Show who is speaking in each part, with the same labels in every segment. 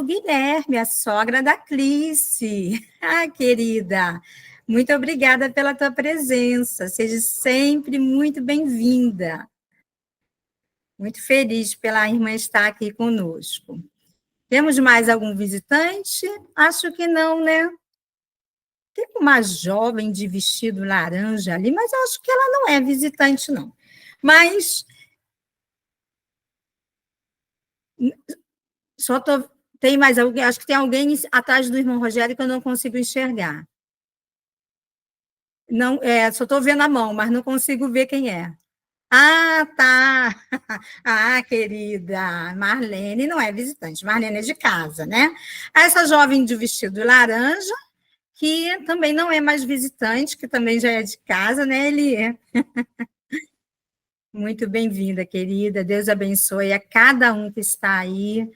Speaker 1: Guilherme, a sogra da Clice. Ah, querida, muito obrigada pela tua presença. Seja sempre muito bem-vinda. Muito feliz pela irmã estar aqui conosco. Temos mais algum visitante? Acho que não, né? Tem uma jovem de vestido laranja ali, mas acho que ela não é visitante, não. Mas só tô, tem mais alguém, acho que tem alguém atrás do irmão Rogério que eu não consigo enxergar. Não, só estou vendo a mão, mas não consigo ver quem é. Ah, tá. Ah, querida, Marlene não é visitante, Marlene é de casa, né? Essa jovem de vestido laranja, que também não é mais visitante, que também já é de casa, né, Elie? Muito bem-vinda, querida. Deus abençoe a cada um que está aí.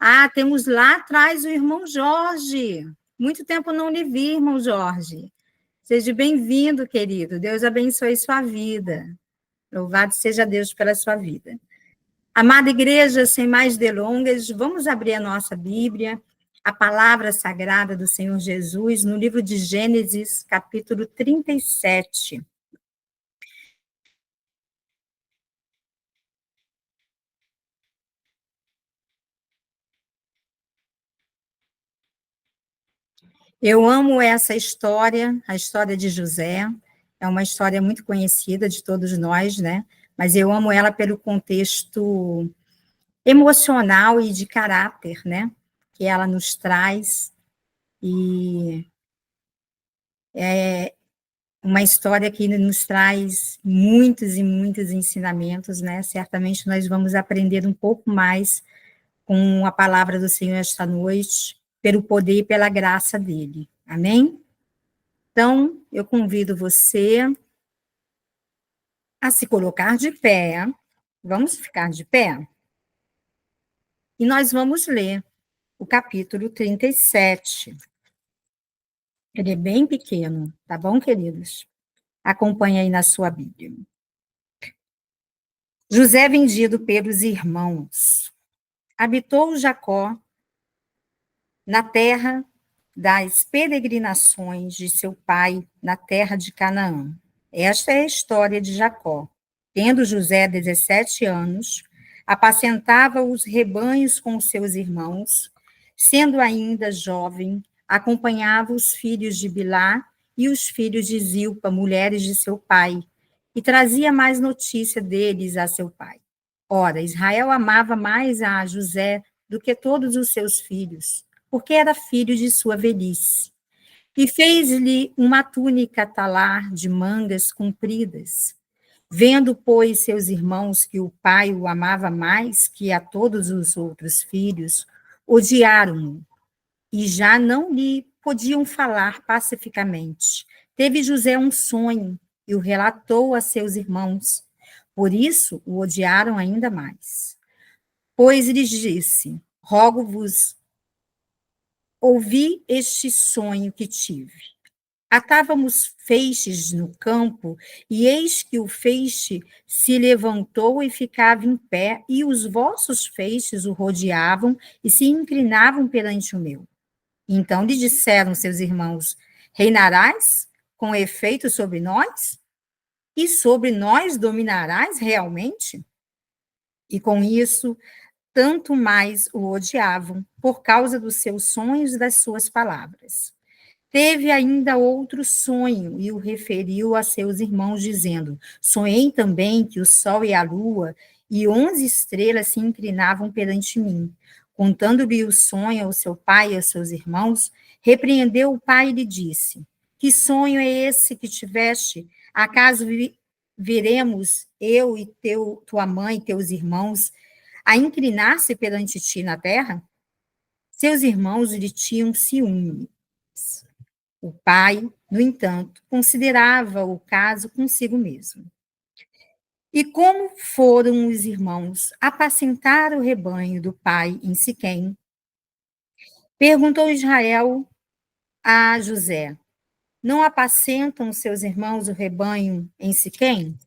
Speaker 1: Ah, temos lá atrás o irmão Jorge. Muito tempo não lhe vi, irmão Jorge. Seja bem-vindo, querido. Deus abençoe sua vida. Louvado seja Deus pela sua vida. Amada igreja, sem mais delongas, vamos abrir a nossa Bíblia, a palavra sagrada do Senhor Jesus, no livro de Gênesis, capítulo 37. Eu amo essa história, a história de José. É uma história muito conhecida de todos nós, né? Mas eu amo ela pelo contexto emocional e de caráter, né? Que ela nos traz. E é uma história que nos traz muitos e muitos ensinamentos, né? Certamente nós vamos aprender um pouco mais com a palavra do Senhor esta noite, pelo poder e pela graça dele. Amém? Então, eu convido você a se colocar de pé. Vamos ficar de pé? E nós vamos ler o capítulo 37. Ele é bem pequeno, tá bom, queridos? Acompanhe aí na sua Bíblia. José vendido pelos irmãos. Habitou Jacó na terra das peregrinações de seu pai, na terra de Canaã. Esta é a história de Jacó. Tendo José 17 anos, apacentava os rebanhos com seus irmãos. Sendo ainda jovem, acompanhava os filhos de Bilá e os filhos de Zilpa, mulheres de seu pai, e trazia mais notícia deles a seu pai. Ora, Israel amava mais a José do que todos os seus filhos, porque era filho de sua velhice. E fez-lhe uma túnica talar de mangas compridas. Vendo, pois, seus irmãos que o pai o amava mais que a todos os outros filhos, odiaram-no e já não lhe podiam falar pacificamente. Teve José um sonho e o relatou a seus irmãos. Por isso o odiaram ainda mais. Pois lhes disse: rogo-vos, ouvi este sonho que tive. Atávamos feixes no campo, e eis que o feixe se levantou e ficava em pé, e os vossos feixes o rodeavam e se inclinavam perante o meu. Então lhe disseram seus irmãos: reinarás com efeito sobre nós? E sobre nós dominarás realmente? E com isso, tanto mais o odiavam, por causa dos seus sonhos e das suas palavras. Teve ainda outro sonho e o referiu a seus irmãos, dizendo: sonhei também que o sol e a lua e 11 estrelas se inclinavam perante mim. Contando-lhe o sonho ao seu pai e aos seus irmãos, repreendeu o pai e lhe disse: que sonho é esse que tiveste? Acaso veremos eu e tua mãe e teus irmãos a inclinar-se perante ti na terra? Seus irmãos lhe tinham ciúme. O pai, no entanto, considerava o caso consigo mesmo. E como foram os irmãos apacentar o rebanho do pai em Siquém, perguntou Israel a José: não apacentam seus irmãos o rebanho em Siquém?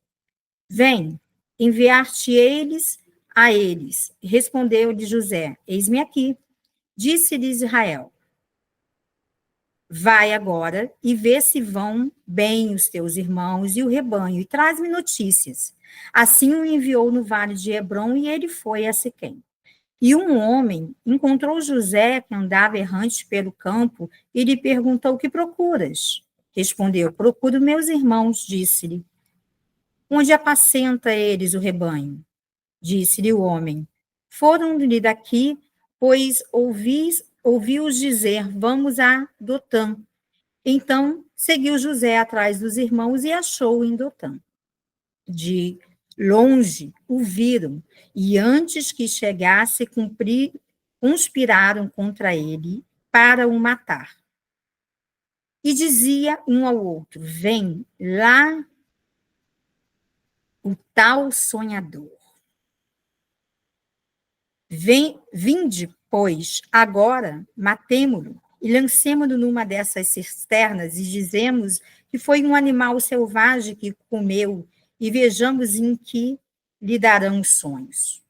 Speaker 1: Vem, enviar-te eles a eles. Respondeu-lhe José: eis-me aqui. Disse-lhe Israel: vai agora e vê se vão bem os teus irmãos e o rebanho, e traz-me notícias. Assim o enviou no vale de Hebrom, e ele foi a Siquém. E um homem encontrou José, que andava errante pelo campo, e lhe perguntou: o que procuras? Respondeu: procuro meus irmãos, disse-lhe. Onde apacenta eles o rebanho? Disse-lhe o homem: foram-lhe daqui, pois ouvi-os dizer: vamos a Dotã. Então seguiu José atrás dos irmãos e achou-o em Dotã. De longe o viram, e antes que chegasse, conspiraram contra ele para o matar. E dizia um ao outro: vem lá o tal sonhador. Vinde, pois, agora, matemo-lo e lancemo-lo numa dessas cisternas e dizemos que foi um animal selvagem que comeu, e vejamos em que lhe darão os sonhos.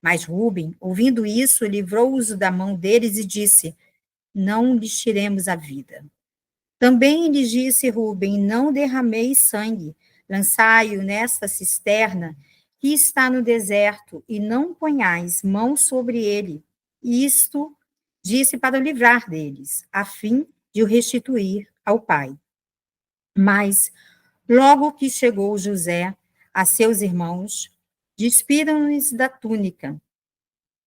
Speaker 1: Mas Rúben, ouvindo isso, livrou-os da mão deles e disse: não lhes tiremos a vida. Também lhes disse Rúben: não derrameis sangue, lançai-o nesta cisterna que está no deserto, e não ponhais mão sobre ele. Isto disse para o livrar deles, a fim de o restituir ao pai. Mas, logo que chegou José a seus irmãos, despiram-nos da túnica,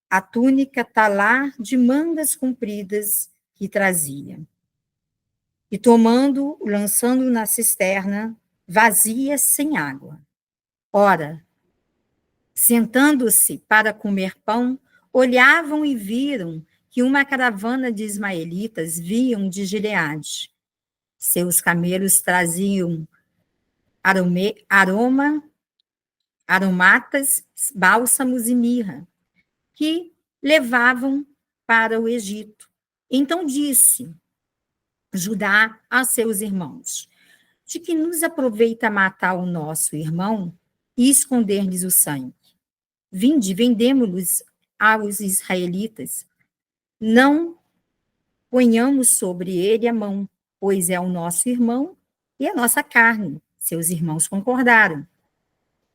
Speaker 1: a túnica talar de mangas compridas que trazia. E tomando, lançando na cisterna, vazia, sem água. Ora, sentando-se para comer pão, olhavam e viram que uma caravana de ismaelitas vinham de Gileade. Seus camelos traziam aromatas, bálsamos e mirra, que levavam para o Egito. Então disse Judá a seus irmãos: de que nos aproveita matar o nosso irmão e esconder-lhes o sangue? Vinde, vendemo-los aos israelitas. Não ponhamos sobre ele a mão, pois é o nosso irmão e a nossa carne. Seus irmãos concordaram.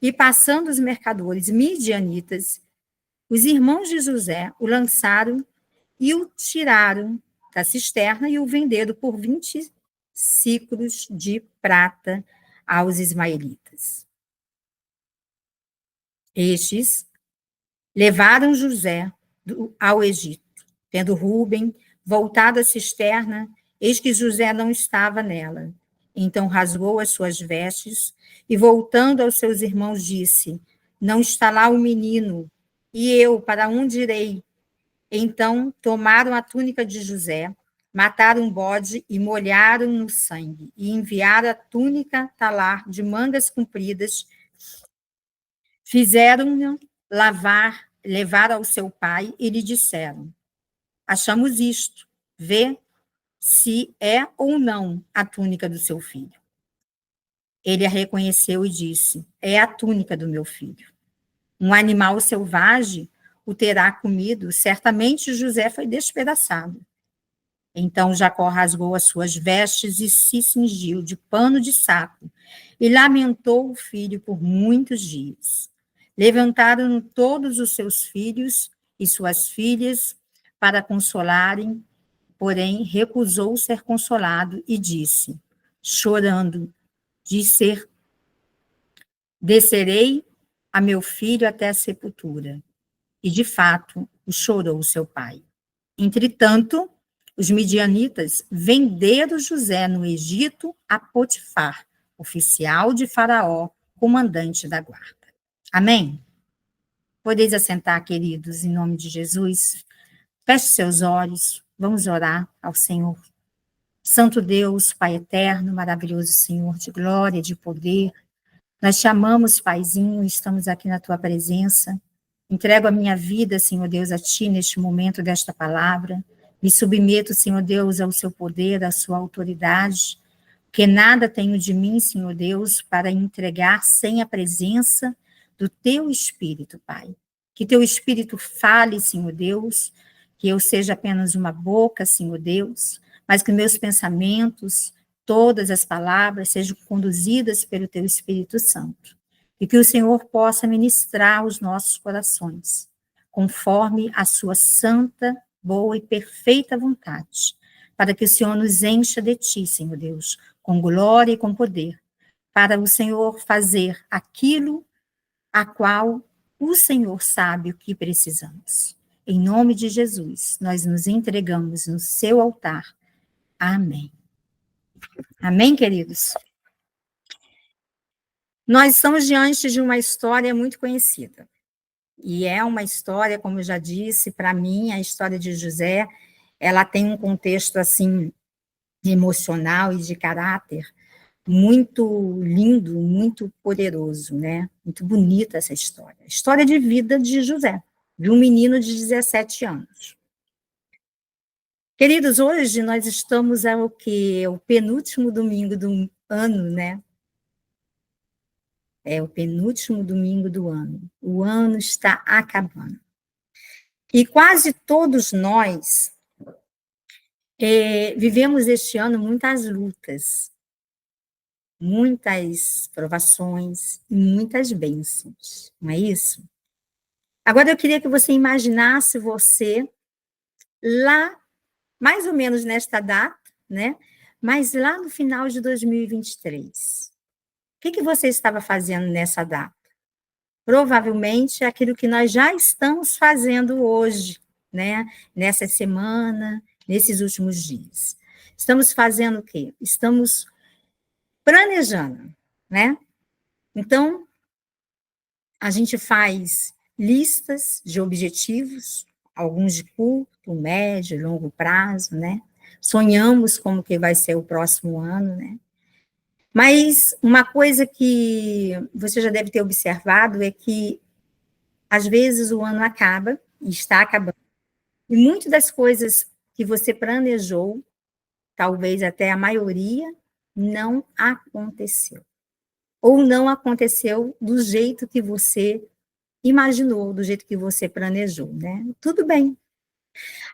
Speaker 1: E passando os mercadores midianitas, os irmãos de José o lançaram e o tiraram da cisterna e o venderam por 20 siclos de prata aos ismaelitas. Estes levaram José ao Egito. Tendo Rúben voltado à cisterna, eis que José não estava nela. Então rasgou as suas vestes e, voltando aos seus irmãos, disse: não está lá o menino, e eu, para onde irei? Então tomaram a túnica de José, mataram um bode e molharam no sangue, e enviaram a túnica talar de mangas compridas, fizeram-na levar ao seu pai, e lhe disseram: achamos isto, vê se é ou não a túnica do seu filho. Ele a reconheceu e disse: é a túnica do meu filho. Um animal selvagem o terá comido, certamente José foi despedaçado. Então Jacó rasgou as suas vestes e se cingiu de pano de saco, e lamentou o filho por muitos dias. Levantaram todos os seus filhos e suas filhas para consolarem, porém recusou ser consolado e disse, chorando, descerei a meu filho até a sepultura. E de fato o chorou seu pai. Entretanto, os midianitas venderam José no Egito a Potifar, oficial de Faraó, comandante da guarda. Amém? Podeis assentar, queridos, em nome de Jesus. Feche seus olhos, vamos orar ao Senhor. Santo Deus, Pai eterno, maravilhoso Senhor de glória, de poder, nós te amamos, Paizinho, estamos aqui na tua presença. Entrego a minha vida, Senhor Deus, a ti neste momento desta palavra. Me submeto, Senhor Deus, ao seu poder, à sua autoridade, que nada tenho de mim, Senhor Deus, para entregar sem a presença do teu Espírito, Pai. Que teu Espírito fale, Senhor Deus, que eu seja apenas uma boca, Senhor Deus, mas que meus pensamentos, todas as palavras sejam conduzidas pelo Teu Espírito Santo. E que o Senhor possa ministrar os nossos corações, conforme a sua santa, boa e perfeita vontade, para que o Senhor nos encha de Ti, Senhor Deus, com glória e com poder, para o Senhor fazer aquilo a qual o Senhor sabe o que precisamos. Em nome de Jesus, nós nos entregamos no seu altar. Amém. Amém, queridos? Nós estamos diante de uma história muito conhecida. E é uma história, como eu já disse, para mim, a história de José, ela tem um contexto, assim, emocional e de caráter muito lindo, muito poderoso, né? Muito bonita essa história. História de vida de José, de um menino de 17 anos. Queridos, hoje nós estamos o quê? O penúltimo domingo do ano, né? É o penúltimo domingo do ano. O ano está acabando. E quase todos nós vivemos este ano muitas lutas, muitas provações e muitas bênçãos, não é isso? Agora eu queria que você imaginasse você lá, mais ou menos nesta data, né? Mas lá no final de 2023. O que você estava fazendo nessa data? Provavelmente aquilo que nós já estamos fazendo hoje, né? Nessa semana, nesses últimos dias. Estamos fazendo o quê? Estamos planejando, né? Então, a gente faz listas de objetivos, alguns de curto, médio, longo prazo, né? Sonhamos como que vai ser o próximo ano, né? Mas uma coisa que você já deve ter observado é que, às vezes, o ano acaba, e está acabando, e muitas das coisas que você planejou, talvez até a maioria, não aconteceu. Ou não aconteceu do jeito que você imaginou, do jeito que você planejou, né? Tudo bem.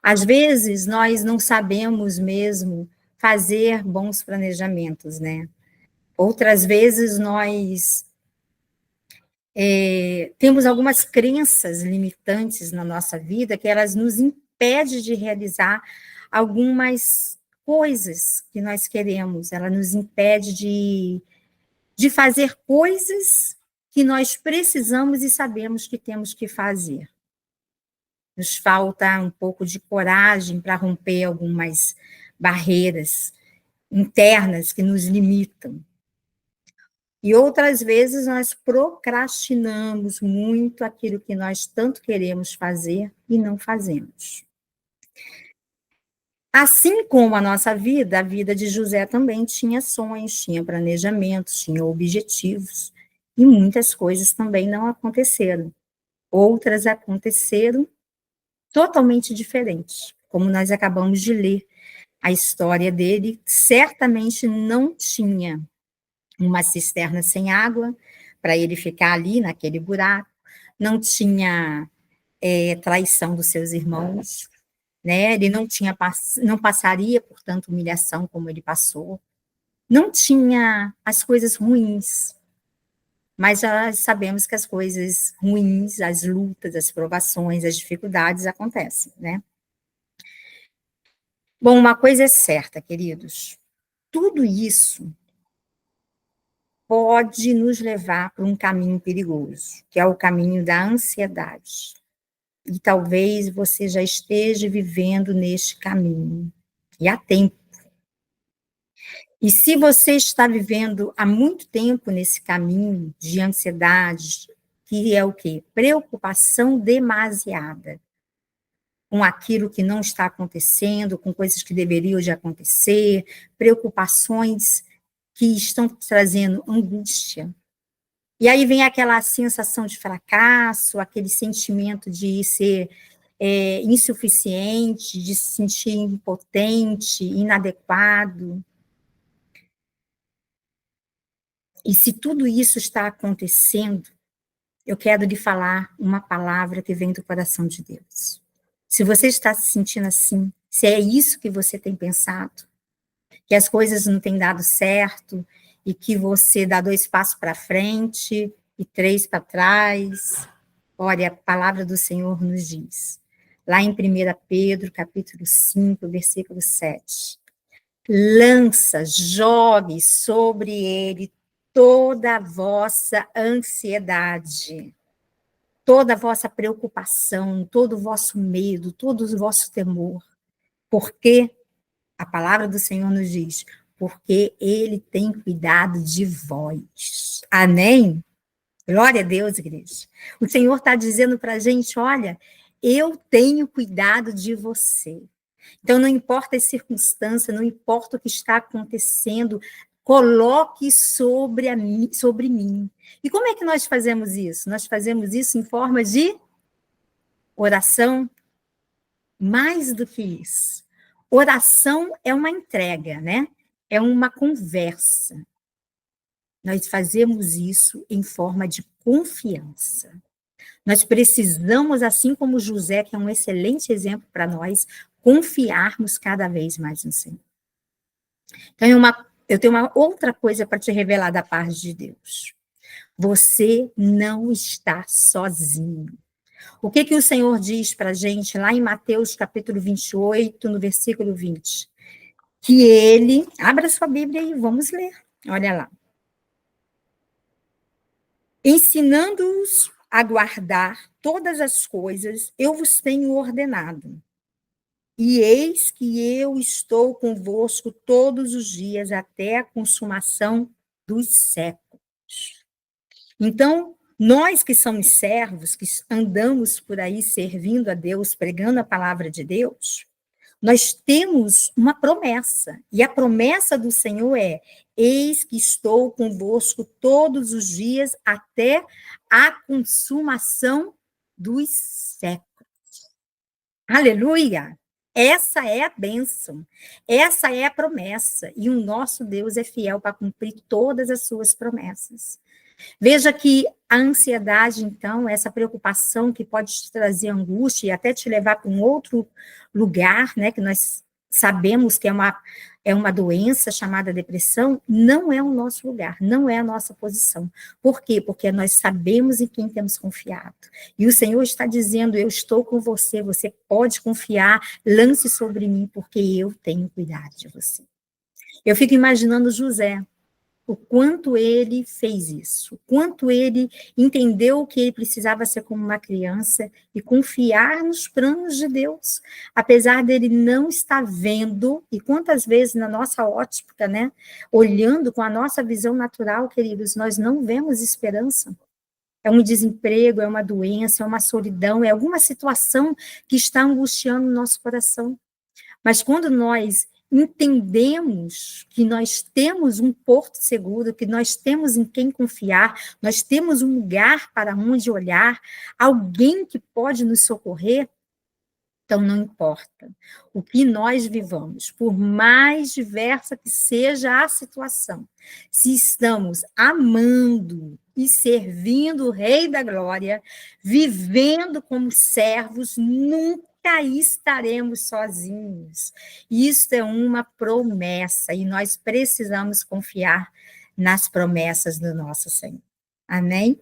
Speaker 1: Às vezes, nós não sabemos mesmo fazer bons planejamentos, né? Outras vezes, nós temos algumas crenças limitantes na nossa vida que elas nos impedem de realizar algumas coisas que nós queremos, ela nos impede de fazer coisas que nós precisamos e sabemos que temos que fazer. Nos falta um pouco de coragem para romper algumas barreiras internas que nos limitam. E outras vezes nós procrastinamos muito aquilo que nós tanto queremos fazer e não fazemos. Assim como a vida de José também tinha sonhos, tinha planejamentos, tinha objetivos, e muitas coisas também não aconteceram. Outras aconteceram totalmente diferentes, como nós acabamos de ler. A história dele certamente não tinha uma cisterna sem água para ele ficar ali naquele buraco, não tinha traição dos seus irmãos, né? Ele não passaria por tanta humilhação como ele passou, não tinha as coisas ruins, mas já sabemos que as coisas ruins, as lutas, as provações, as dificuldades acontecem, né? Bom, uma coisa é certa, queridos, tudo isso pode nos levar para um caminho perigoso, que é o caminho da ansiedade. E talvez você já esteja vivendo neste caminho, e há tempo. E se você está vivendo há muito tempo nesse caminho de ansiedade, que é o quê? Preocupação demasiada com aquilo que não está acontecendo, com coisas que deveriam de acontecer, preocupações que estão trazendo angústia. E aí vem aquela sensação de fracasso, aquele sentimento de ser insuficiente, de se sentir impotente, inadequado. E se tudo isso está acontecendo, eu quero lhe falar uma palavra que vem do coração de Deus. Se você está se sentindo assim, se é isso que você tem pensado, que as coisas não têm dado certo e que você dá 2 passos para frente e 3 para trás. Olha, a palavra do Senhor nos diz, lá em 1 Pedro, capítulo 5, versículo 7, lança, jogue sobre ele toda a vossa ansiedade, toda a vossa preocupação, todo o vosso medo, todo o vosso temor, porque a palavra do Senhor nos diz, porque ele tem cuidado de vós. Amém? Glória a Deus, igreja. O Senhor está dizendo para a gente, olha, eu tenho cuidado de você. Então, não importa a circunstância, não importa o que está acontecendo, coloque sobre mim. E como é que nós fazemos isso? Nós fazemos isso em forma de oração, mais do que isso. Oração é uma entrega, né? É uma conversa. Nós fazemos isso em forma de confiança. Nós precisamos, assim como José, que é um excelente exemplo para nós, confiarmos cada vez mais no Senhor. Então, eu tenho uma outra coisa para te revelar da parte de Deus. Você não está sozinho. O que o Senhor diz para a gente lá em Mateus capítulo 28, no versículo 20? Que ele, abra sua Bíblia e vamos ler, olha lá. Ensinando-os a guardar todas as coisas, eu vos tenho ordenado. E eis que eu estou convosco todos os dias até a consumação dos séculos. Então, nós que somos servos, que andamos por aí servindo a Deus, pregando a palavra de Deus, nós temos uma promessa, e a promessa do Senhor é: eis que estou convosco todos os dias até a consumação dos séculos. Aleluia! Essa é a bênção, essa é a promessa, e o nosso Deus é fiel para cumprir todas as suas promessas. Veja que a ansiedade, então, essa preocupação que pode te trazer angústia e até te levar para um outro lugar, né, que nós sabemos que é uma doença chamada depressão, não é o nosso lugar, não é a nossa posição. Por quê? Porque nós sabemos em quem temos confiado. E o Senhor está dizendo, eu estou com você, você pode confiar, lance sobre mim, porque eu tenho cuidado de você. Eu fico imaginando José, o quanto ele fez isso, o quanto ele entendeu que ele precisava ser como uma criança e confiar nos planos de Deus, apesar dele não estar vendo, e quantas vezes na nossa ótica, né, olhando com a nossa visão natural, queridos, nós não vemos esperança. É um desemprego, é uma doença, é uma solidão, é alguma situação que está angustiando o nosso coração. Mas quando nós entendemos que nós temos um porto seguro, que nós temos em quem confiar, nós temos um lugar para onde olhar, alguém que pode nos socorrer, então não importa o que nós vivamos, por mais diversa que seja a situação, se estamos amando e servindo o Rei da Glória, vivendo como servos, nunca estaremos sozinhos. Isso é uma promessa e nós precisamos confiar nas promessas do nosso Senhor. Amém?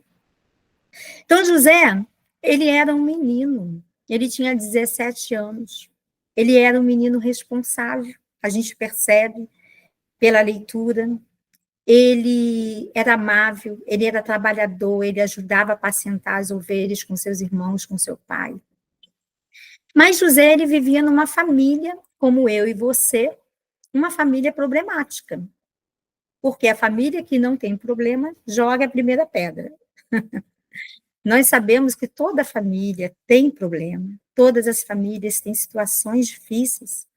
Speaker 1: Então, José, ele era um menino, ele tinha 17 anos, ele era um menino responsável, a gente percebe pela leitura, ele era amável, ele era trabalhador, ele ajudava a apacentar as ovelhas com seus irmãos, com seu pai. Mas José, ele vivia numa família, como eu e você, uma família problemática, porque a família que não tem problema joga a primeira pedra. Nós sabemos que toda família tem problema, todas as famílias têm situações difíceis,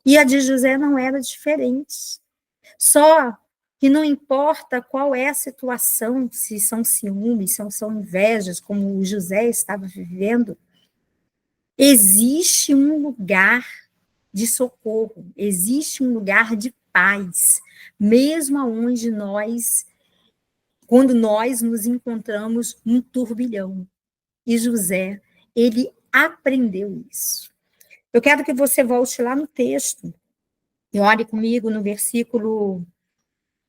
Speaker 1: e a de José não era diferente. Só que não importa qual é a situação, se são ciúmes, se são invejas, como o José estava vivendo, existe um lugar de socorro, existe um lugar de paz, mesmo onde quando nós nos encontramos num turbilhão. E José, ele aprendeu isso. Eu quero que você volte lá no texto e olhe comigo no versículo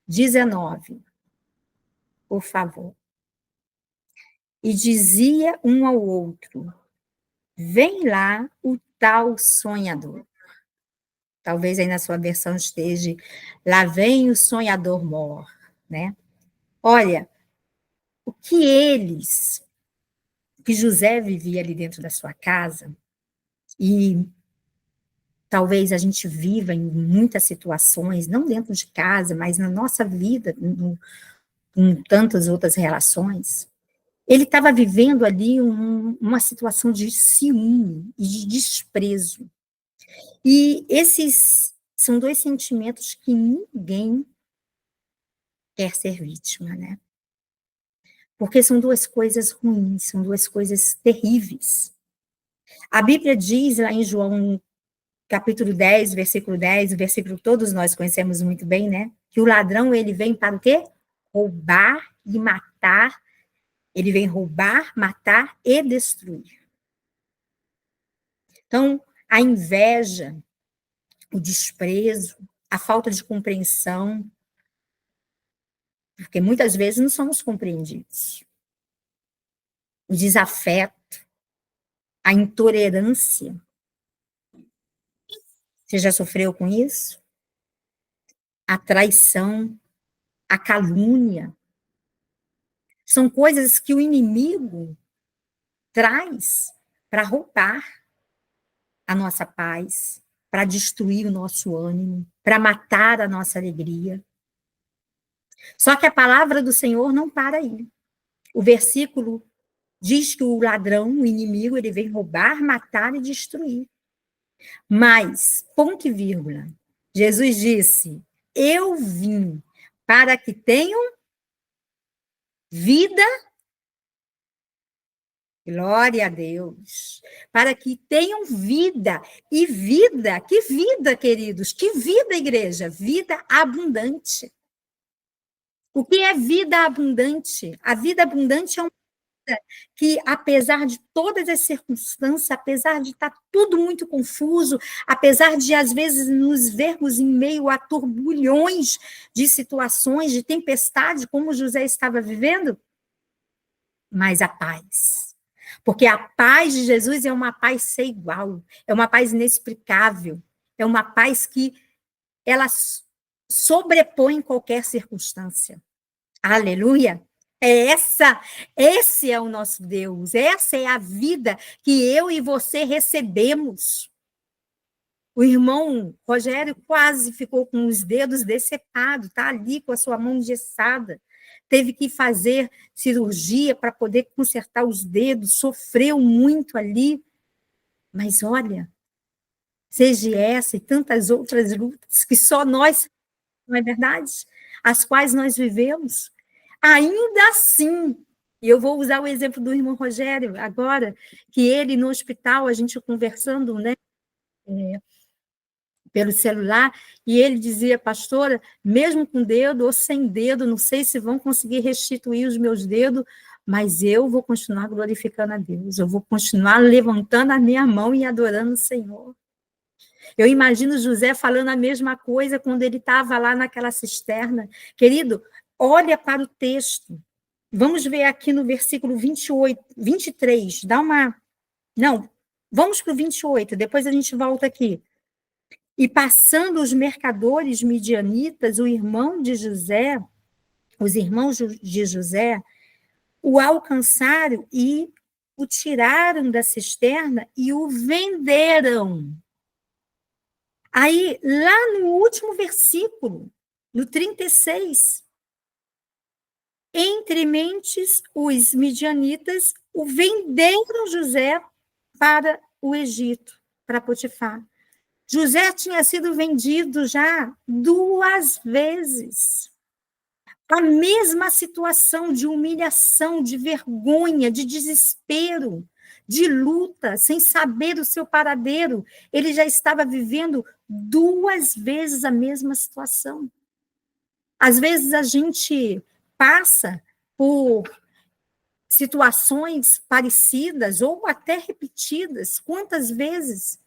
Speaker 1: 19, por favor. E dizia um ao outro: vem lá o tal sonhador. Talvez aí na sua versão esteja: lá vem o sonhador mor, né? Olha, o que José vivia ali dentro da sua casa, e talvez a gente viva em muitas situações, não dentro de casa, mas na nossa vida, em tantas outras relações. Ele estava vivendo ali uma situação de ciúme e de desprezo. E esses são dois sentimentos que ninguém quer ser vítima, né? Porque são duas coisas ruins, são duas coisas terríveis. A Bíblia diz lá em João capítulo 10, versículo 10, o versículo que todos nós conhecemos muito bem, né? Que o ladrão, ele vem para o quê? Roubar e matar. Ele vem roubar, matar e destruir. Então, a inveja, o desprezo, a falta de compreensão, porque muitas vezes não somos compreendidos. O desafeto, a intolerância. Você já sofreu com isso? A traição, a calúnia. São coisas que o inimigo traz para roubar a nossa paz, para destruir o nosso ânimo, para matar a nossa alegria. Só que a palavra do Senhor não para aí. O versículo diz que o ladrão, o inimigo, ele vem roubar, matar e destruir. Mas, ponto e vírgula, Jesus disse: eu vim para que tenham vida, glória a Deus, para que tenham vida, e vida, que vida, queridos, que vida, igreja, vida abundante. O que é vida abundante? A vida abundante é uma vida que, apesar de todas as circunstâncias, apesar de estar tudo muito confuso, apesar de, às vezes, nos vermos em meio a turbulhões de situações, de tempestade, como José estava vivendo, mas a paz. Porque a paz de Jesus é uma paz sem igual, é uma paz inexplicável, é uma paz que ela sobrepõe qualquer circunstância. Aleluia! Esse é o nosso Deus, essa é a vida que eu e você recebemos. O irmão Rogério quase ficou com os dedos decepados, está ali com a sua mão engessada. Teve que fazer cirurgia para poder consertar os dedos, sofreu muito ali. Mas olha, seja essa e tantas outras lutas que só nós, não é verdade? As quais nós vivemos. Ainda assim, e eu vou usar o exemplo do irmão Rogério agora, que ele no hospital, a gente conversando, né, pelo celular, e ele dizia: pastora, mesmo com dedo ou sem dedo, não sei se vão conseguir restituir os meus dedos, mas eu vou continuar glorificando a Deus, eu vou continuar levantando a minha mão e adorando o Senhor. Eu imagino José falando a mesma coisa quando ele estava lá naquela cisterna. Querido, olha para o texto. Vamos ver aqui no versículo 28, 23. Dá uma. Não, vamos para o 28, depois a gente volta aqui. E passando os mercadores midianitas, os irmãos de José, o alcançaram e o tiraram da cisterna e o venderam. Aí, lá no último versículo, no 36, entre mentes, os midianitas o venderam José para o Egito, para Potifar. José tinha sido vendido já 2 vezes. A mesma situação de humilhação, de vergonha, de desespero, de luta, sem saber o seu paradeiro. Ele já estava vivendo 2 vezes a mesma situação. Às vezes a gente passa por situações parecidas ou até repetidas. Quantas vezes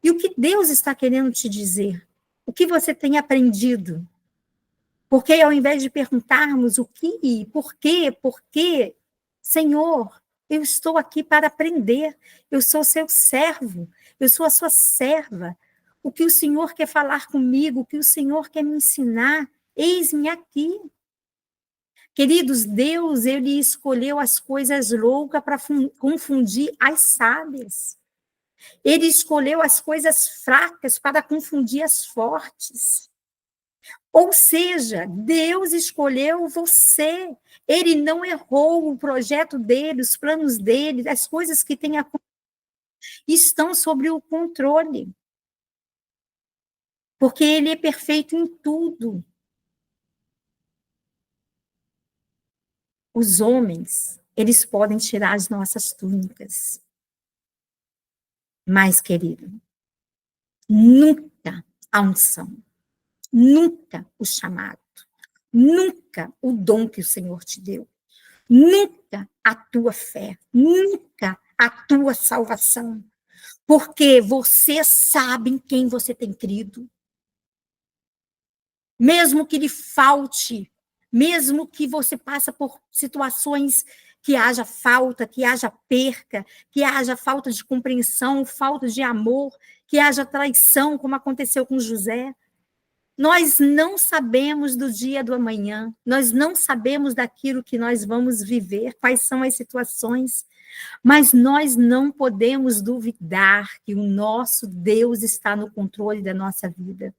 Speaker 1: E o que Deus está querendo te dizer? O que você tem aprendido? Porque ao invés de perguntarmos o que, por quê, Senhor, eu estou aqui para aprender, eu sou seu servo, eu sou a sua serva. O que o Senhor quer falar comigo, o que o Senhor quer me ensinar, eis-me aqui. Queridos, Deus, ele escolheu as coisas loucas para confundir as sábias. Ele escolheu as coisas fracas para confundir as fortes. Ou seja, Deus escolheu você. Ele não errou o projeto dele, os planos dele, as coisas que tem estão sob o controle. Porque ele é perfeito em tudo. Os homens, eles podem tirar as nossas túnicas. Mas, querido, nunca a unção, nunca o chamado, nunca o dom que o Senhor te deu, nunca a tua fé, nunca a tua salvação, porque você sabe em quem você tem crido. Mesmo que lhe falte, mesmo que você passe por situações que haja falta, que haja perca, que haja falta de compreensão, falta de amor, que haja traição, como aconteceu com José. Nós não sabemos do dia do amanhã, nós não sabemos daquilo que nós vamos viver, quais são as situações, mas nós não podemos duvidar que o nosso Deus está no controle da nossa vida.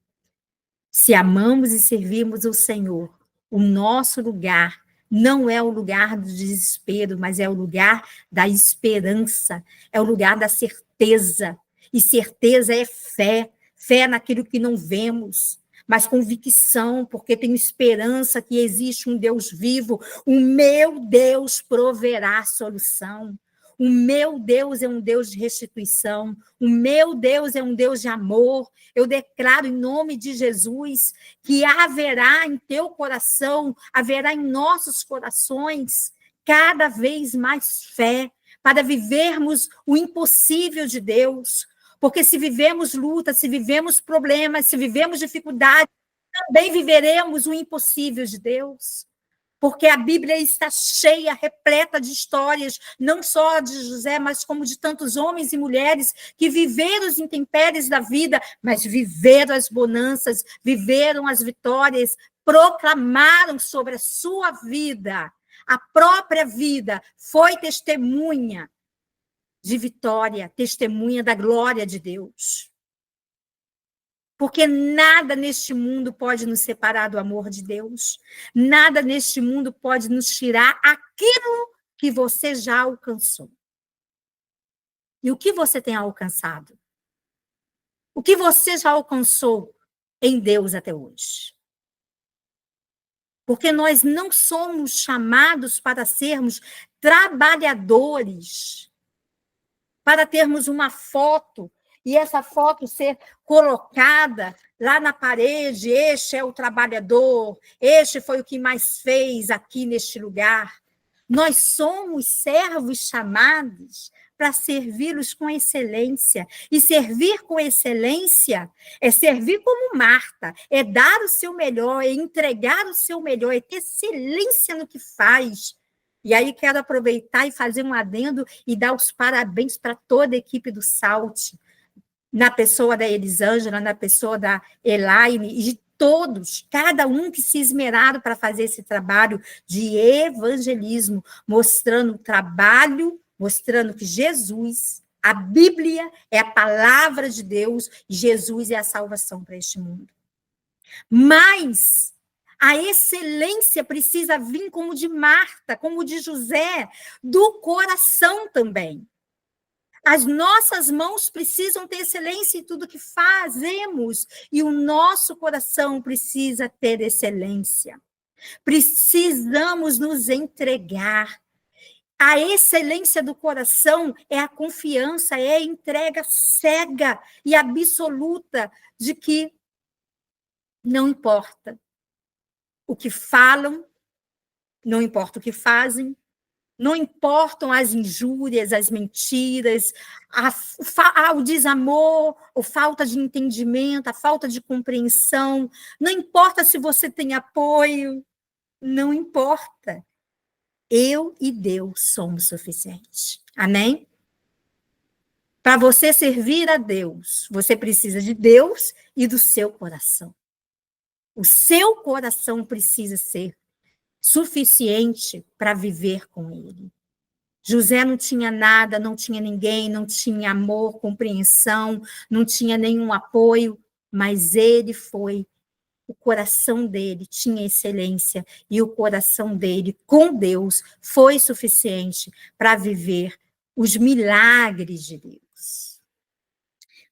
Speaker 1: Se amamos e servimos o Senhor, o nosso lugar não é o lugar do desespero, mas é o lugar da esperança, é o lugar da certeza. E certeza é fé, fé naquilo que não vemos, mas convicção, porque tenho esperança que existe um Deus vivo. O meu Deus proverá a solução. O meu Deus é um Deus de restituição. O meu Deus é um Deus de amor. Eu declaro em nome de Jesus que haverá em teu coração, haverá em nossos corações cada vez mais fé para vivermos o impossível de Deus. Porque se vivemos lutas, se vivemos problemas, se vivemos dificuldades, também viveremos o impossível de Deus. Porque a Bíblia está cheia, repleta de histórias, não só de José, mas como de tantos homens e mulheres que viveram os intempéries da vida, mas viveram as bonanças, viveram as vitórias, proclamaram sobre a sua vida. A própria vida foi testemunha de vitória, testemunha da glória de Deus. Porque nada neste mundo pode nos separar do amor de Deus. Nada neste mundo pode nos tirar aquilo que você já alcançou. E o que você tem alcançado? O que você já alcançou em Deus até hoje? Porque nós não somos chamados para sermos trabalhadores, para termos uma foto e essa foto ser colocada lá na parede, este é o trabalhador, este foi o que mais fez aqui neste lugar. Nós somos servos chamados para servi-los com excelência. E servir com excelência é servir como Marta, é dar o seu melhor, é entregar o seu melhor, é ter excelência no que faz. E aí quero aproveitar e fazer um adendo e dar os parabéns para toda a equipe do SALT, na pessoa da Elisângela, na pessoa da Elaine, e de todos, cada um que se esmeraram para fazer esse trabalho de evangelismo, mostrando o trabalho, mostrando que Jesus, a Bíblia é a palavra de Deus, e Jesus é a salvação para este mundo. Mas a excelência precisa vir como de Marta, como de José, do coração também. As nossas mãos precisam ter excelência em tudo que fazemos, e o nosso coração precisa ter excelência. Precisamos nos entregar. A excelência do coração é a confiança, é a entrega cega e absoluta de que não importa o que falam, não importa o que fazem, Não importam as injúrias, as mentiras, o desamor, a falta de entendimento, a falta de compreensão. Não importa se você tem apoio, não importa. Eu e Deus somos suficientes. Amém? Para você servir a Deus, você precisa de Deus e do seu coração. O seu coração precisa ser suficiente para viver com Ele. José não tinha nada, não tinha ninguém, não tinha amor, compreensão, não tinha nenhum apoio, mas o coração dele tinha excelência e o coração dele com Deus foi suficiente para viver os milagres de Deus.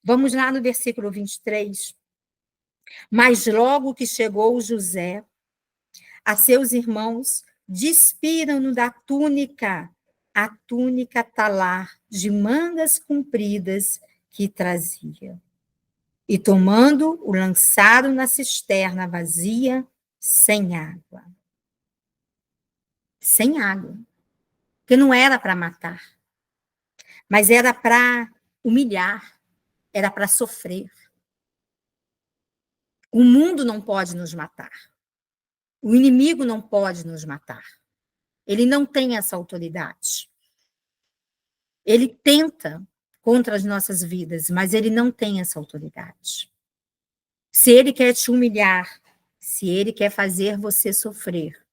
Speaker 1: Vamos lá no versículo 23. Mas logo que chegou José, a seus irmãos, despiram-no da túnica, a túnica talar de mangas compridas que trazia. E tomando, o lançaram na cisterna vazia, sem água. Sem água. Porque não era para matar, mas era para humilhar, era para sofrer. O mundo não pode nos matar. O inimigo não pode nos matar. Ele não tem essa autoridade. Ele tenta contra as nossas vidas, mas ele não tem essa autoridade. Se ele quer te humilhar, se ele quer fazer você sofrer,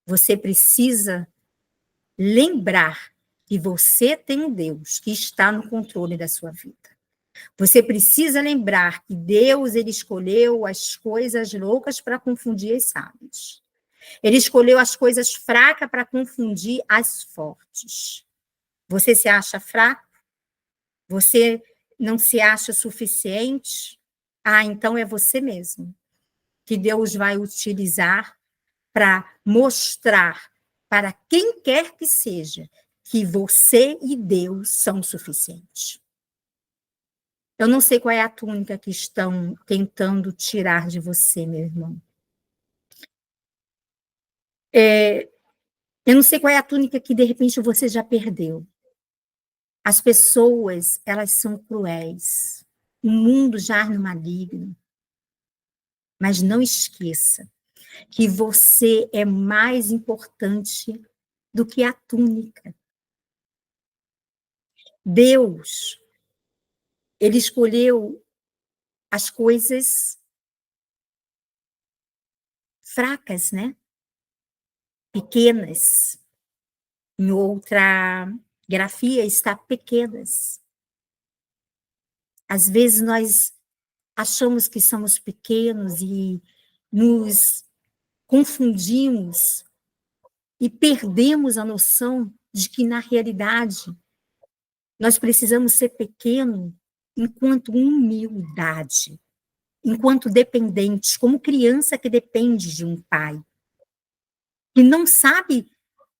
Speaker 1: você precisa lembrar que você tem um Deus que está no controle da sua vida. Você precisa lembrar que Deus, ele escolheu as coisas loucas para confundir as sábias. Ele escolheu as coisas fracas para confundir as fortes. Você se acha fraco? Você não se acha suficiente? Ah, então é você mesmo que Deus vai utilizar para mostrar para quem quer que seja que você e Deus são suficientes. Eu não sei qual é a túnica que estão tentando tirar de você, meu irmão. Eu não sei qual é a túnica que, de repente, você já perdeu. As pessoas, elas são cruéis. O mundo jaz no maligno. Mas não esqueça que você é mais importante do que a túnica. Deus, ele escolheu as coisas fracas, né? Pequenas. Em outra grafia está pequenas. Às vezes nós achamos que somos pequenos e nos confundimos e perdemos a noção de que, na realidade, nós precisamos ser pequenos enquanto humildade, enquanto dependentes, como criança que depende de um pai, que não sabe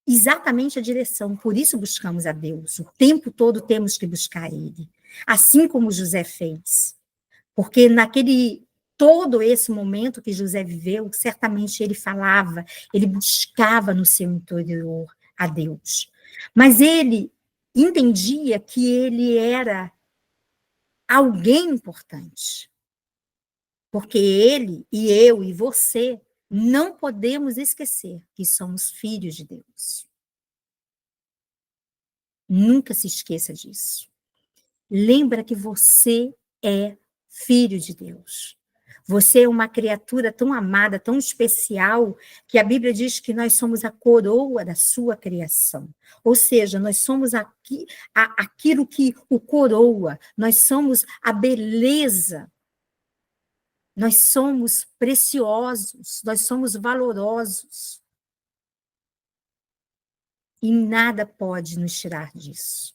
Speaker 1: exatamente a direção, por isso buscamos a Deus, o tempo todo temos que buscar Ele, assim como José fez, porque todo esse momento que José viveu, certamente ele falava, ele buscava no seu interior a Deus, mas ele entendia que ele era alguém importante, porque ele e eu e você não podemos esquecer que somos filhos de Deus. Nunca se esqueça disso. Lembra que você é filho de Deus. Você é uma criatura tão amada, tão especial, que a Bíblia diz que nós somos a coroa da sua criação. Ou seja, nós somos aquilo que o coroa, nós somos a beleza. Nós somos preciosos, nós somos valorosos. E nada pode nos tirar disso.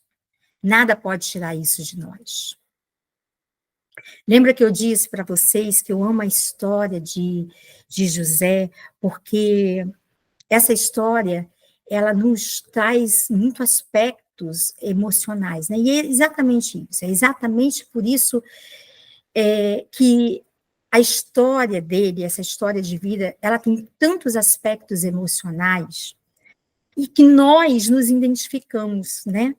Speaker 1: Nada pode tirar isso de nós. Lembra que eu disse para vocês que eu amo a história de José, porque essa história, ela nos traz muitos aspectos emocionais, né? E é exatamente isso, é exatamente por isso que a história dele, essa história de vida, ela tem tantos aspectos emocionais, e que nós nos identificamos, né?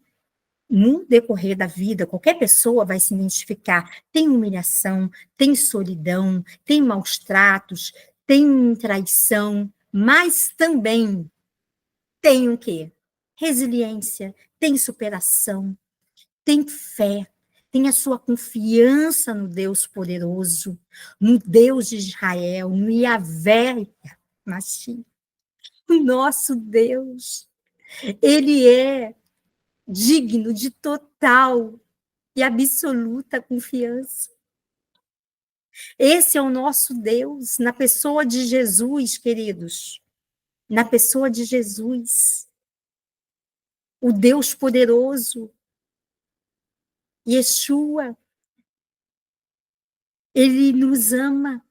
Speaker 1: No decorrer da vida, qualquer pessoa vai se identificar. Tem humilhação, tem solidão, tem maus tratos, tem traição, mas também tem o quê? Resiliência, tem superação, tem fé, tem a sua confiança no Deus poderoso, no Deus de Israel, no Yahvé, Mashiach, o nosso Deus. Ele é digno de total e absoluta confiança. Esse é o nosso Deus, na pessoa de Jesus, queridos. Na pessoa de Jesus. O Deus poderoso, Yeshua. Ele nos ama.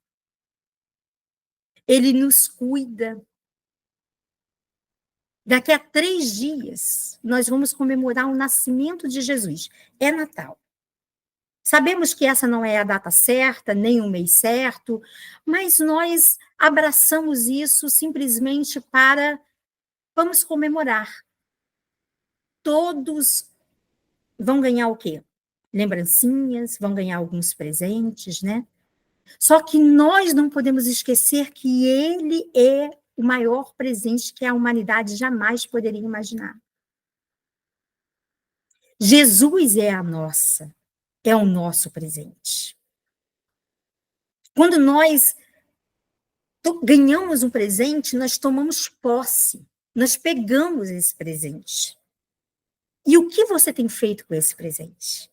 Speaker 1: Ele nos cuida. Daqui a 3 dias, nós vamos comemorar o nascimento de Jesus. É Natal. Sabemos que essa não é a data certa, nem o mês certo, mas nós abraçamos isso simplesmente para vamos comemorar. Todos vão ganhar o quê? Lembrancinhas, vão ganhar alguns presentes, né? Só que nós não podemos esquecer que ele é o maior presente que a humanidade jamais poderia imaginar. Jesus é o nosso presente. Quando nós ganhamos um presente, nós tomamos posse, nós pegamos esse presente. E o que você tem feito com esse presente?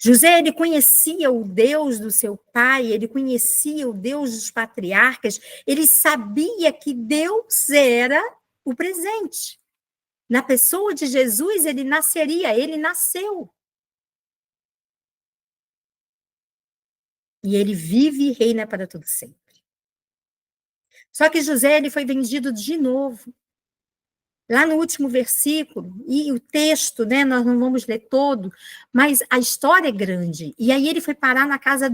Speaker 1: José, ele conhecia o Deus do seu pai, ele conhecia o Deus dos patriarcas, ele sabia que Deus era o presente. Na pessoa de Jesus, ele nasceria, ele nasceu. E ele vive e reina para todo sempre. Só que José, ele foi vendido de novo. Lá no último versículo, e o texto, né, nós não vamos ler todo, mas a história é grande. E aí ele foi parar na casa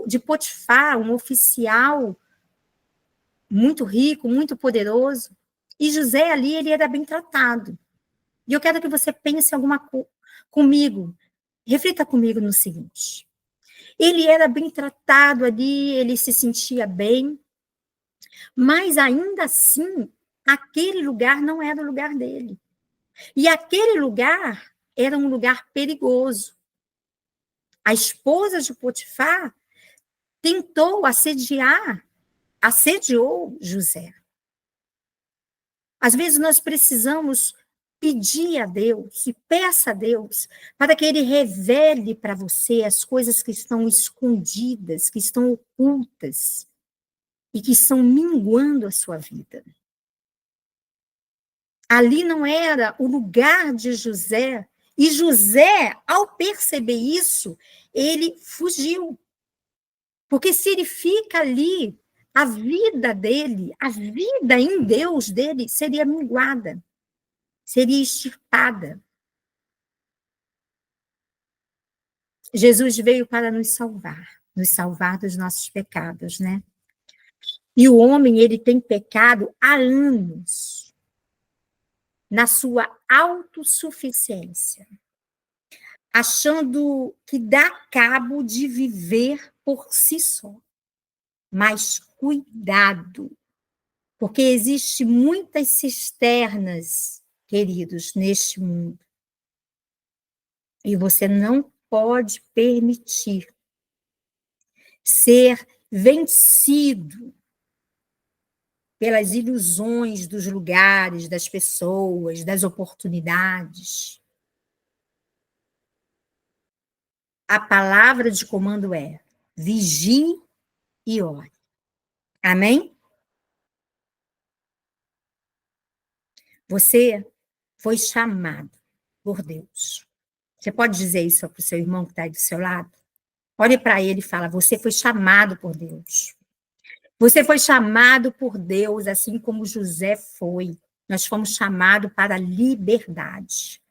Speaker 1: de Potifar, um oficial muito rico, muito poderoso. E José ali, ele era bem tratado. E eu quero que você pense comigo, reflita comigo no seguinte. Ele era bem tratado ali, ele se sentia bem, mas ainda assim, aquele lugar não era o lugar dele. E aquele lugar era um lugar perigoso. A esposa de Potifar tentou assediou José. Às vezes nós precisamos pedir a Deus e peça a Deus para que Ele revele para você as coisas que estão escondidas, que estão ocultas e que estão minguando a sua vida. Ali não era o lugar de José, e José, ao perceber isso, ele fugiu. Porque se ele fica ali, a vida dele, a vida em Deus dele seria minguada, seria extirpada. Jesus veio para nos salvar dos nossos pecados, né? E o homem, ele tem pecado há anos, na sua autossuficiência, achando que dá cabo de viver por si só. Mas cuidado, porque existe muitas cisternas, queridos, neste mundo. E você não pode permitir ser vencido pelas ilusões dos lugares, das pessoas, das oportunidades. A palavra de comando é: vigie e ore. Amém? Você foi chamado por Deus. Você pode dizer isso para o seu irmão que está aí do seu lado? Olhe para ele e fala: você foi chamado por Deus. Você foi chamado por Deus, assim como José foi. Nós fomos chamados para a liberdade.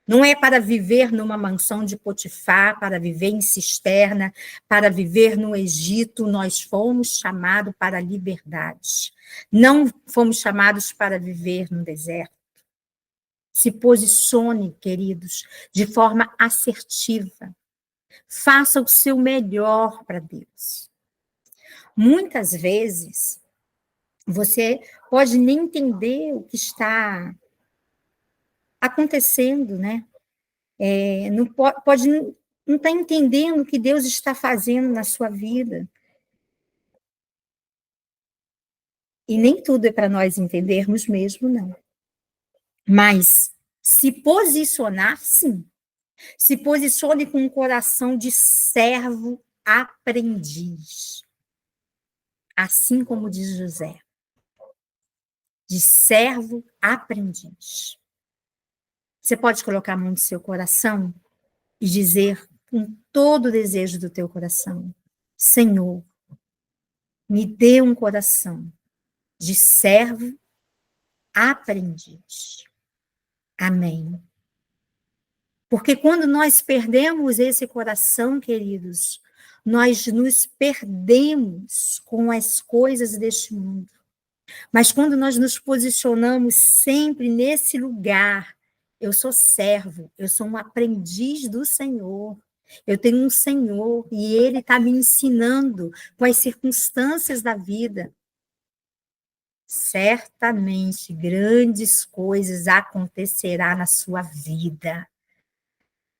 Speaker 1: Não é para viver numa mansão de Potifar, para viver em cisterna, para viver no Egito. Nós fomos chamados para a liberdade. Não fomos chamados para viver no deserto. Se posicione, queridos, de forma assertiva. Faça o seu melhor para Deus. Muitas vezes, você pode nem entender o que está acontecendo, né? Não pode não estar entendendo o que Deus está fazendo na sua vida. E nem tudo é para nós entendermos mesmo, não. Mas se posicionar, sim. Se posicione com um coração de servo aprendiz. Assim como diz José. De servo aprendiz. Você pode colocar a mão no seu coração e dizer com todo o desejo do teu coração: Senhor, me dê um coração de servo aprendiz. Amém. Porque quando nós perdemos esse coração, queridos, nós nos perdemos com as coisas deste mundo. Mas quando nós nos posicionamos sempre nesse lugar, eu sou servo, eu sou um aprendiz do Senhor. Eu tenho um Senhor e Ele está me ensinando com as circunstâncias da vida. Certamente grandes coisas acontecerá na sua vida.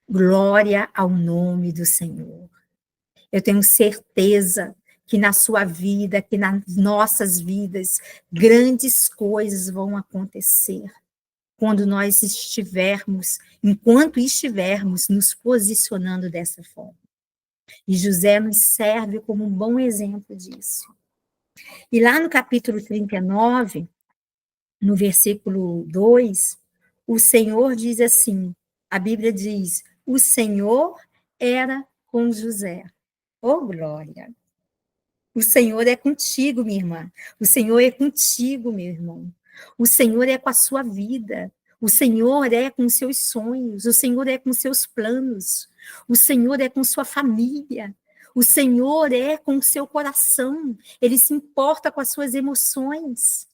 Speaker 1: Glória ao nome do Senhor. Eu tenho certeza que na sua vida, que nas nossas vidas, grandes coisas vão acontecer quando nós estivermos, enquanto estivermos nos posicionando dessa forma. E José nos serve como um bom exemplo disso. E lá no capítulo 39, no versículo 2, o Senhor diz assim, a Bíblia diz, o Senhor era com José. Oh, glória! O Senhor é contigo, minha irmã. O Senhor é contigo, meu irmão. O Senhor é com a sua vida. O Senhor é com os seus sonhos. O Senhor é com os seus planos. O Senhor é com sua família. O Senhor é com o seu coração. Ele se importa com as suas emoções.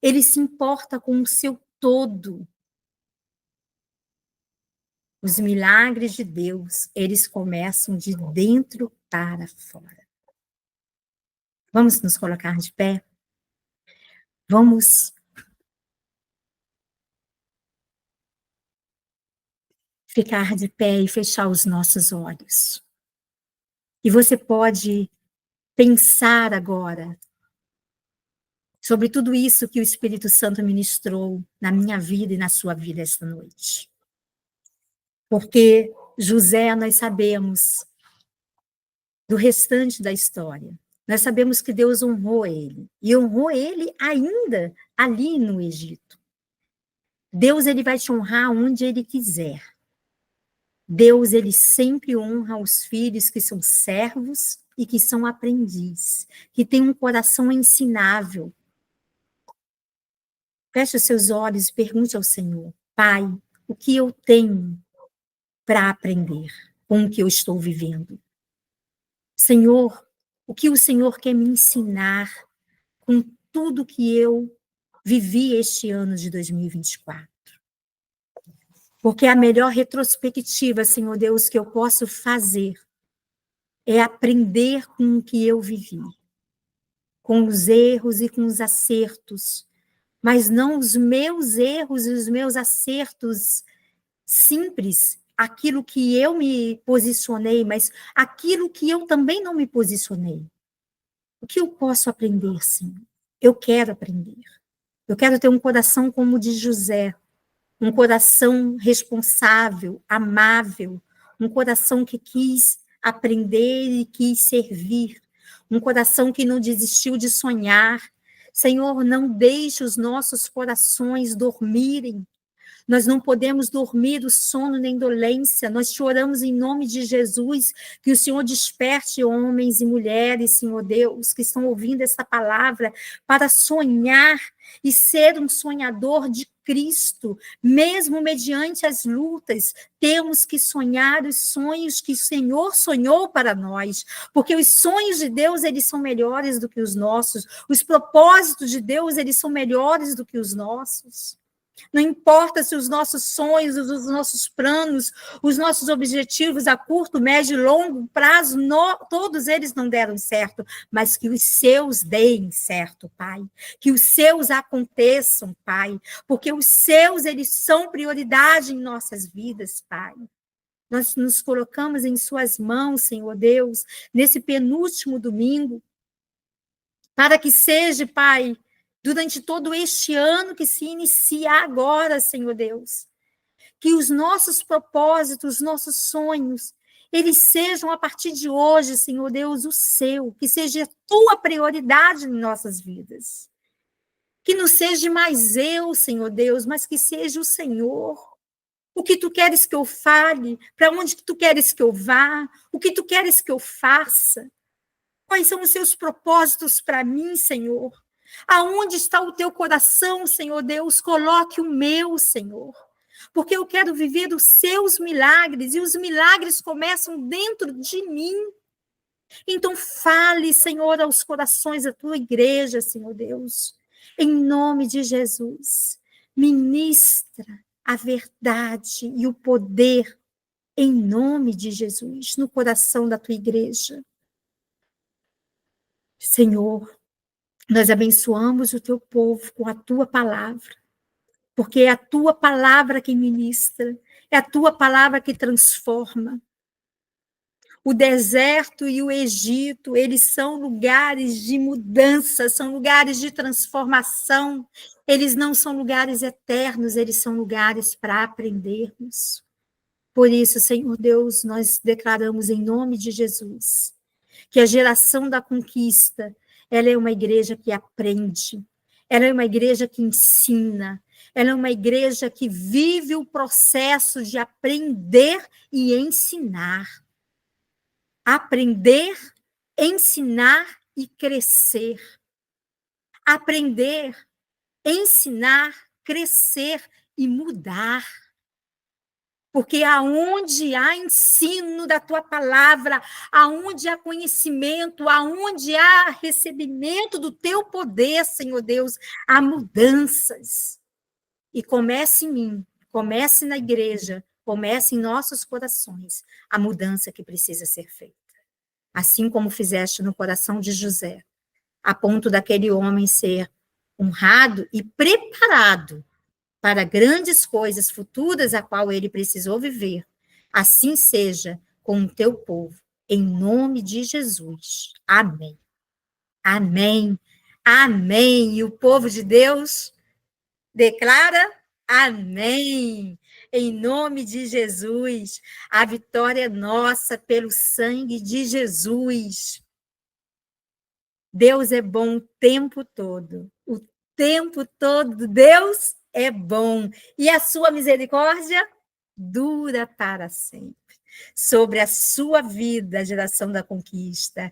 Speaker 1: Ele se importa com o seu todo. Os milagres de Deus, eles começam de dentro para fora. Vamos nos colocar de pé? Vamos ficar de pé e fechar os nossos olhos. E você pode pensar agora sobre tudo isso que o Espírito Santo ministrou na minha vida e na sua vida esta noite. Porque José, nós sabemos do restante da história. Nós sabemos que Deus honrou ele. E honrou ele ainda ali no Egito. Deus, ele vai te honrar onde ele quiser. Deus, ele sempre honra os filhos que são servos e que são aprendizes, que têm um coração ensinável. Feche os seus olhos e pergunte ao Senhor: Pai, o que eu tenho para aprender com o que eu estou vivendo? Senhor, o que o Senhor quer me ensinar com tudo que eu vivi este ano de 2024? Porque a melhor retrospectiva, Senhor Deus, que eu posso fazer é aprender com o que eu vivi, com os erros e com os acertos, mas não os meus erros e os meus acertos simples, aquilo que eu me posicionei, mas aquilo que eu também não me posicionei. O que eu posso aprender, Senhor? Eu quero aprender. Eu quero ter um coração como o de José, um coração responsável, amável, um coração que quis aprender e quis servir, um coração que não desistiu de sonhar. Senhor, não deixe os nossos corações dormirem, Nós não podemos dormir o sono nem dolência. Nós te oramos em nome de Jesus, que o Senhor desperte homens e mulheres, Senhor Deus, que estão ouvindo essa palavra, para sonhar e ser um sonhador de Cristo, mesmo mediante as lutas, temos que sonhar os sonhos que o Senhor sonhou para nós, porque os sonhos de Deus, eles são melhores do que os nossos, os propósitos de Deus, eles são melhores do que os nossos. Não importa se os nossos sonhos, os nossos planos, os nossos objetivos a curto, médio e longo prazo, todos eles não deram certo, mas que os seus deem certo, Pai. Que os seus aconteçam, Pai. Porque os seus, eles são prioridade em nossas vidas, Pai. Nós nos colocamos em suas mãos, Senhor Deus, nesse penúltimo domingo, para que seja, Pai, durante todo este ano que se inicia agora, Senhor Deus, que os nossos propósitos, os nossos sonhos, eles sejam a partir de hoje, Senhor Deus, o seu, que seja a tua prioridade em nossas vidas. Que não seja mais eu, Senhor Deus, mas que seja o Senhor. O que tu queres que eu fale, para onde tu queres que eu vá, o que tu queres que eu faça. Quais são os seus propósitos para mim, Senhor? Aonde está o teu coração, Senhor Deus? Coloque o meu, Senhor. Porque eu quero viver os seus milagres, e os milagres começam dentro de mim. Então fale, Senhor, aos corações da tua igreja, Senhor Deus. Em nome de Jesus, ministra a verdade e o poder, em nome de Jesus, no coração da tua igreja. Senhor, nós abençoamos o teu povo com a tua palavra, porque é a tua palavra que ministra, é a tua palavra que transforma. O deserto e o Egito, eles são lugares de mudança, são lugares de transformação, eles não são lugares eternos, eles são lugares para aprendermos. Por isso, Senhor Deus, nós declaramos em nome de Jesus, que a geração da conquista, ela é uma igreja que aprende, ela é uma igreja que ensina, ela é uma igreja que vive o processo de aprender e ensinar. Aprender, ensinar e crescer. Aprender, ensinar, crescer e mudar. Porque aonde há ensino da tua palavra, aonde há conhecimento, aonde há recebimento do teu poder, Senhor Deus, há mudanças. E comece em mim, comece na igreja, comece em nossos corações a mudança que precisa ser feita. Assim como fizeste no coração de José, a ponto daquele homem ser honrado e preparado para grandes coisas futuras a qual ele precisou viver. Assim seja com o teu povo, em nome de Jesus. Amém. Amém. Amém. E o povo de Deus declara amém. Em nome de Jesus. A vitória é nossa pelo sangue de Jesus. Deus é bom o tempo todo. O tempo todo Deus é bom, e a sua misericórdia dura para sempre. Sobre a sua vida, a geração da conquista,